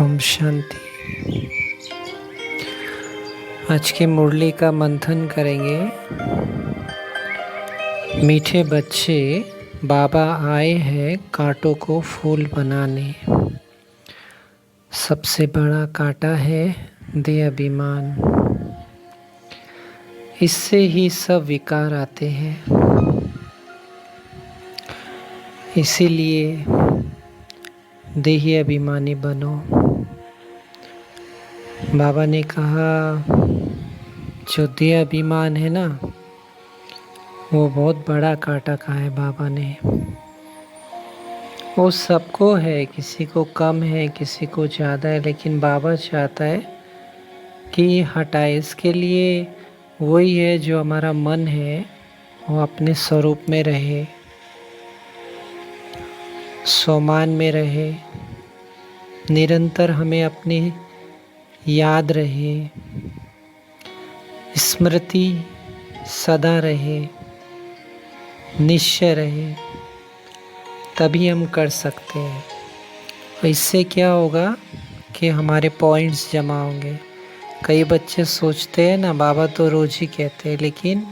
ओम शांति। आज की मुरली का मंथन करेंगे। मीठे बच्चे, बाबा आए हैं कांटों को फूल बनाने। सबसे बड़ा कांटा है देह अभिमान। इससे ही सब विकार आते हैं। इसीलिए देही अभिमानी बनो। बाबा ने कहा जो देह अभिमान है ना, वो बहुत बड़ा कांटा कहा है बाबा ने। वो सबको है, किसी को कम है, किसी को ज़्यादा है, लेकिन बाबा चाहता है कि हटाए। इसके लिए वही है जो हमारा मन है वो अपने स्वरूप में रहे, सोमान में रहे, निरंतर हमें अपनी याद रहे, स्मृति सदा रहे, निश्चय रहे, तभी हम कर सकते हैं। इससे क्या होगा कि हमारे पॉइंट्स जमा होंगे। कई बच्चे सोचते हैं ना, बाबा तो रोज़ ही कहते हैं, लेकिन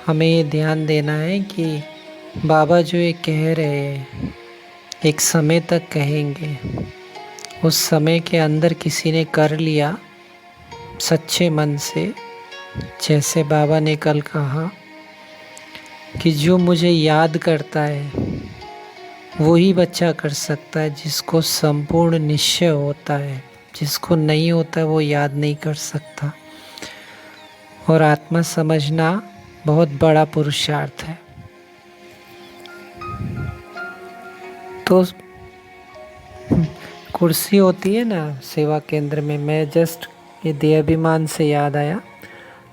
हमें ये ध्यान देना है कि बाबा जो ये कह रहे हैं एक समय तक कहेंगे। उस समय के अंदर किसी ने कर लिया सच्चे मन से, जैसे बाबा ने कल कहा कि जो मुझे याद करता है वही बच्चा कर सकता है, जिसको संपूर्ण निश्चय होता है। जिसको नहीं होता वो याद नहीं कर सकता। और आत्मा समझना बहुत बड़ा पुरुषार्थ है। तो कुर्सी होती है ना सेवा केंद्र में, मैं जस्ट ये देहाभिमान से याद आया,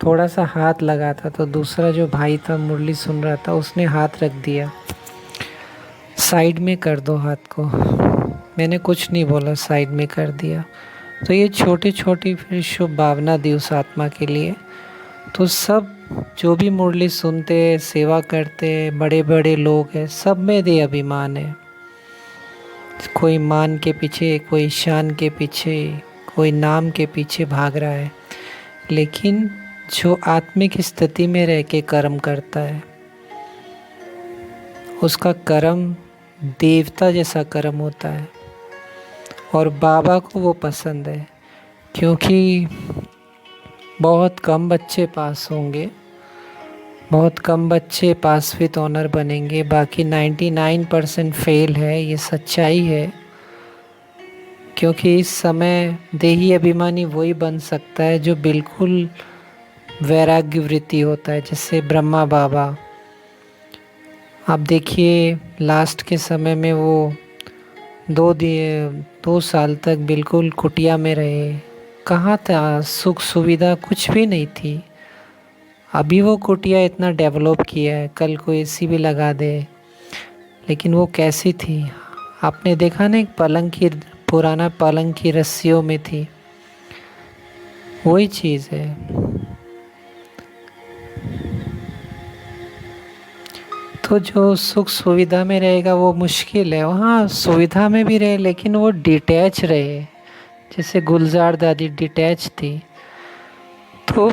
थोड़ा सा हाथ लगा था तो दूसरा जो भाई था मुरली सुन रहा था, उसने हाथ रख दिया, साइड में कर दो हाथ को। मैंने कुछ नहीं बोला, साइड में कर दिया। तो ये छोटी छोटी फिर शुभ भावना दी उस आत्मा के लिए। तो सब जो भी मुरली सुनते, सेवा करते, बड़े बड़े लोग हैं, सब में देह अभिमान है। कोई मान के पीछे, कोई शान के पीछे, कोई नाम के पीछे भाग रहा है। लेकिन जो आत्मिक स्थिति में रह के कर्म करता है, उसका कर्म देवता जैसा कर्म होता है। और बाबा को वो पसंद है, क्योंकि बहुत कम बच्चे पास होंगे, बहुत कम बच्चे पास विद ऑनर बनेंगे, बाकी 99% फेल है। ये सच्चाई है, क्योंकि इस समय देही अभिमानी वही बन सकता है जो बिल्कुल वैराग्य वृत्ति होता है, जैसे ब्रह्मा बाबा। आप देखिए लास्ट के समय में वो 2 साल तक बिल्कुल कुटिया में रहे। कहाँ था सुख सुविधा, कुछ भी नहीं थी। अभी वो कुटिया इतना डेवलप किया है, कल को एसी भी लगा दे। लेकिन वो कैसी थी आपने देखा ना, एक पलंग की, पुराना पलंग की रस्सियों में थी। वही चीज़ है। तो जो सुख सुविधा में रहेगा वो मुश्किल है। वहाँ सुविधा में भी रहे लेकिन वो डिटैच रहे, जैसे गुलजार दादी डिटैच थी। तो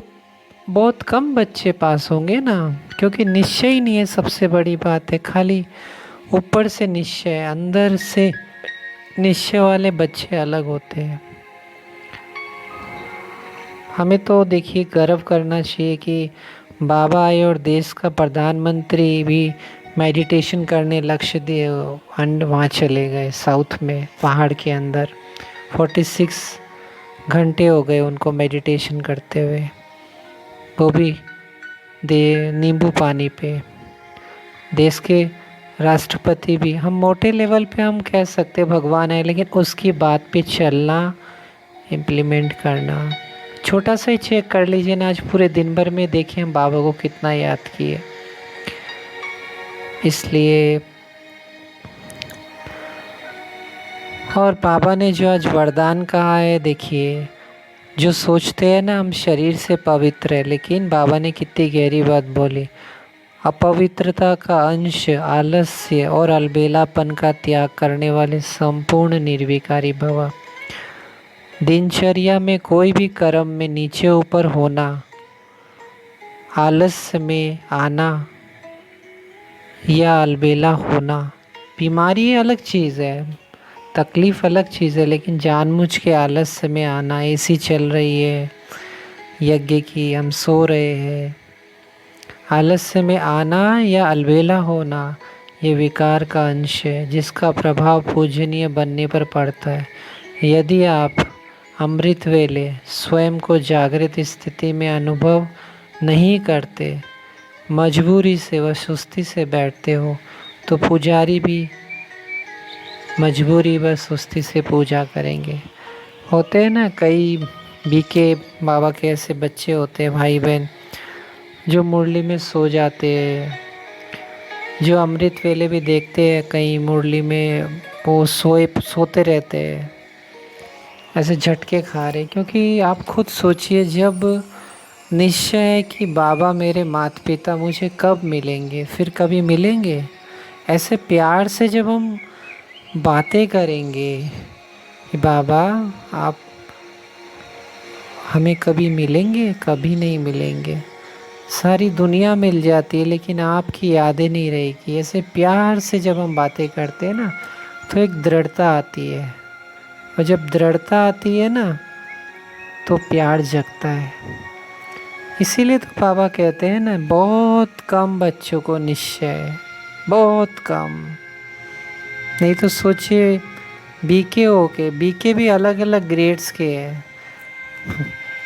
बहुत कम बच्चे पास होंगे ना, क्योंकि निश्चय ही नहीं है। सबसे बड़ी बात है, खाली ऊपर से निश्चय, अंदर से निश्चय वाले बच्चे अलग होते हैं। हमें तो देखिए गर्व करना चाहिए कि बाबा आए और देश का प्रधानमंत्री भी मेडिटेशन करने लक्षद्वीप वहाँ चले गए, साउथ में पहाड़ के अंदर। 46 घंटे हो गए उनको मेडिटेशन करते हुए, वो भी नींबू पानी पे। देश के राष्ट्रपति भी, हम मोटे लेवल पे हम कह सकते भगवान है, लेकिन उसकी बात पे चलना, इम्प्लीमेंट करना। छोटा सा ही चेक कर लीजिए ना, आज पूरे दिन भर में देखिए हम बाबा को कितना याद किए। इसलिए और बाबा ने जो आज वरदान कहा है, देखिए जो सोचते हैं ना हम शरीर से पवित्र है, लेकिन बाबा ने कितनी गहरी बात बोली। अपवित्रता का अंश, आलस्य और अलबेलापन का त्याग करने वाले संपूर्ण निर्विकारी भव। दिनचर्या में कोई भी कर्म में नीचे ऊपर होना, आलस्य में आना या अलबेला होना, बीमारी अलग चीज़ है, तकलीफ़ अलग चीज़ है, लेकिन जानबूझ के आलस्य में आना, एसी चल रही है यज्ञ की, हम सो रहे हैं, आलस्य में आना या अलबेला होना, ये विकार का अंश है जिसका प्रभाव पूजनीय बनने पर पड़ता है। यदि आप अमृत वेले स्वयं को जागृत स्थिति में अनुभव नहीं करते, मजबूरी से व सुस्ती से बैठते हो, तो पुजारी भी मजबूरी व सुस्ती से पूजा करेंगे। होते हैं ना कई बीके बाबा के ऐसे बच्चे होते हैं, भाई बहन, जो मुरली में सो जाते हैं, जो अमृत वेले भी देखते हैं कहीं मुरली में वो सोते रहते हैं, ऐसे झटके खा रहे। क्योंकि आप खुद सोचिए, जब निश्चय है कि बाबा मेरे माता पिता मुझे कब मिलेंगे, फिर कभी मिलेंगे, ऐसे प्यार से जब हम बातें करेंगे कि बाबा आप हमें कभी मिलेंगे, कभी नहीं मिलेंगे, सारी दुनिया मिल जाती है लेकिन आपकी यादें नहीं रहेगी, ऐसे प्यार से जब हम बातें करते हैं ना, तो एक दृढ़ता आती है, और जब दृढ़ता आती है ना तो प्यार जगता है। इसीलिए तो बाबा कहते हैं ना, बहुत कम बच्चों को निश्चय है, बहुत कम। नहीं तो सोचिए बीके भी अलग अलग ग्रेड्स के हैं।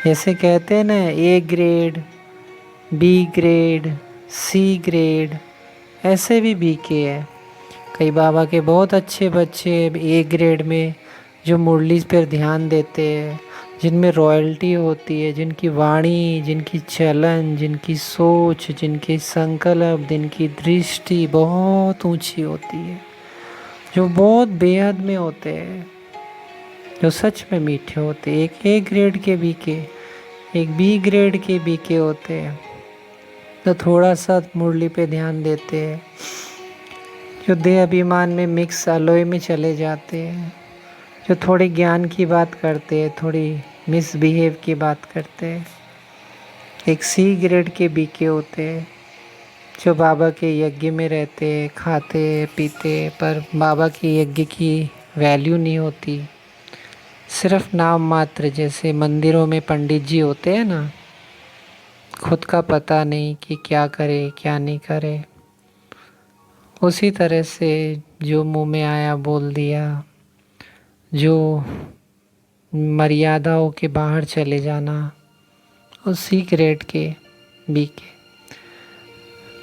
जैसे कहते हैं ना, A grade, B grade, C grade, ऐसे भी बीके है। कई बाबा के बहुत अच्छे बच्चे ए ग्रेड में जो मुरली पर ध्यान देते हैं, जिनमें रॉयल्टी होती है, जिनकी वाणी, जिनकी चलन, जिनकी सोच, जिनके संकल्प, जिनकी दृष्टि बहुत ऊंची होती है, जो बहुत बेहद में होते हैं, जो सच में मीठे होते हैं। एक ए ग्रेड के बीके, एक बी ग्रेड के बीके होते हैं, तो थोड़ा सा मुरली पे ध्यान देते हैं, जो देह अभिमान में मिक्स अलॉय में चले जाते हैं, जो थोड़ी ज्ञान की बात करते हैं, थोड़ी मिसबिहेव की बात करते हैं। एक सी ग्रेड के बीके होते हैं, जो बाबा के यज्ञ में रहते, खाते पीते, पर बाबा के यज्ञ की वैल्यू नहीं होती, सिर्फ नाम मात्र। जैसे मंदिरों में पंडित जी होते हैं ना, खुद का पता नहीं कि क्या करे क्या नहीं करे, उसी तरह से जो मुंह में आया बोल दिया, जो मर्यादाओं के बाहर चले जाना, उसी ग्रेड के बीके।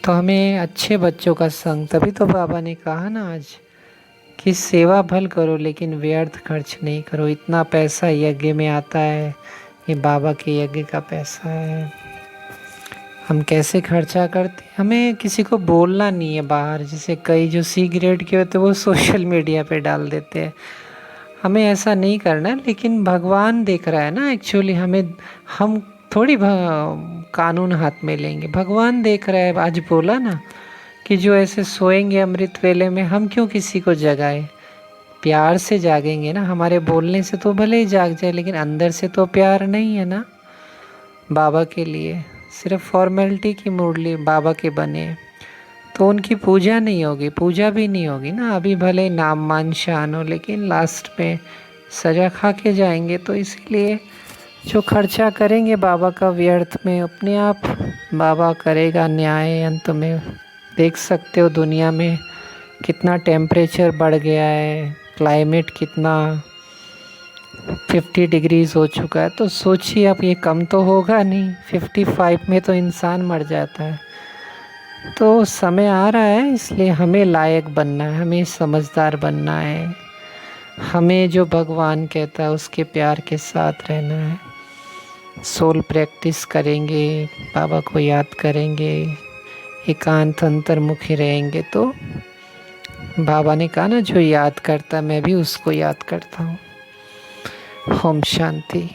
तो हमें अच्छे बच्चों का संग, तभी तो बाबा ने कहा ना आज कि सेवा भल करो लेकिन व्यर्थ खर्च नहीं करो। इतना पैसा यज्ञ में आता है, ये बाबा के यज्ञ का पैसा है, हम कैसे खर्चा करते। हमें किसी को बोलना नहीं है बाहर, जैसे कई जो सी ग्रेड के होते हैं वो सोशल मीडिया पे डाल देते हैं, हमें ऐसा नहीं करना। लेकिन भगवान देख रहा है ना एक्चुअली, हम थोड़ी कानून हाथ में लेंगे, भगवान देख रहा है। आज बोला ना कि जो ऐसे सोएंगे अमृत वेले में, हम क्यों किसी को जगाए, प्यार से जागेंगे ना। हमारे बोलने से तो भले ही जाग जाए, लेकिन अंदर से तो प्यार नहीं है ना बाबा के लिए। सिर्फ फॉर्मेलिटी की मुरली बाबा के बने तो उनकी पूजा नहीं होगी, पूजा भी नहीं होगी ना। अभी भले नाम मान शान हो, लेकिन लास्ट में सजा खा के जाएंगे। तो इसीलिए जो खर्चा करेंगे बाबा का व्यर्थ में, अपने आप बाबा करेगा न्याय। अंत में देख सकते हो दुनिया में कितना टेम्परेचर बढ़ गया है, क्लाइमेट कितना 50 डिग्रीज हो चुका है। तो सोचिए अब ये कम तो होगा नहीं, 55 में तो इंसान मर जाता है। तो समय आ रहा है, इसलिए हमें लायक बनना है, हमें समझदार बनना है, हमें जो भगवान कहता है उसके प्यार के साथ रहना है। सोल प्रैक्टिस करेंगे, बाबा को याद करेंगे, एकांत अंतर्मुखी रहेंगे, तो बाबा ने कहा ना, जो याद करता मैं भी उसको याद करता हूँ। ओम शांति।